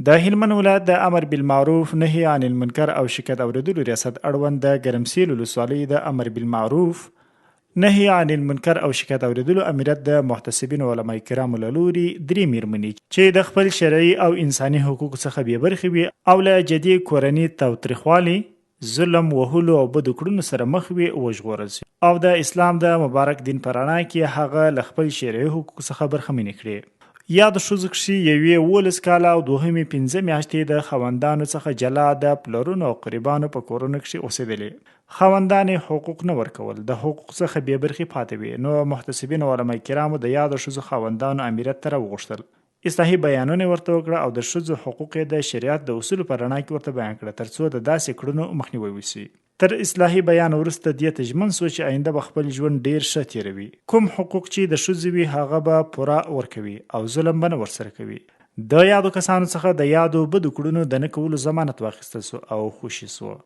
د هلمند ولایت د امر بالمعروف نهي عن المنکر او شکایت اوریدلو ریاست اړوند د ګرمسیل ولسوالۍ د امر بالمعروف نهي عن المنکر او شکایت اوریدلو امریت د محتسبین علما کرامو له لوري درې میرمنې چې د خپل شرعي او انساني حقوقو څخه بې برخې وي او له جدي کورني تاوتریخوالي ظلم وهلو او بدو کړنو سره مخ وي وژغورل شي او د اسلام د مبارک دین په رڼا کې هغه له خپل شرعي حقوقو څخه برخمنې کړي. یا د ښځو کښې یوې 11 کاله او دوهمې 15 میاشتې د خاوندانو څخه جلا د پلرونو او قریبانو په کورونو کښې اوسېدلې. خاوندان حقوق نه ورکول د حقوق څخه بې برخې پاتې وي نو محتسبین علما کرامو د یادو ښځو خاوندانو امریت ته راوغوښتل. اصلاحي بیانونه ورته وکړه او د ښځو حقوق یې د شریعت د اصولو په رڼا کې ورته بیان کړه ترڅو د داسې کړنو مخنیوی وشي. تر اصلاحي بیان وروسته دې ته ژمن سو چې آینده به خپل ژوند ډیر ښه تیروي. کوم حقوق چې د ښځو وي هغه به پوره ورکوي او ظلم به نه ورسره کوي. د یادو کسانو څخه د یادو بدو کړنو د نه کولو ضمانت واخیستل سو او خوشي سو.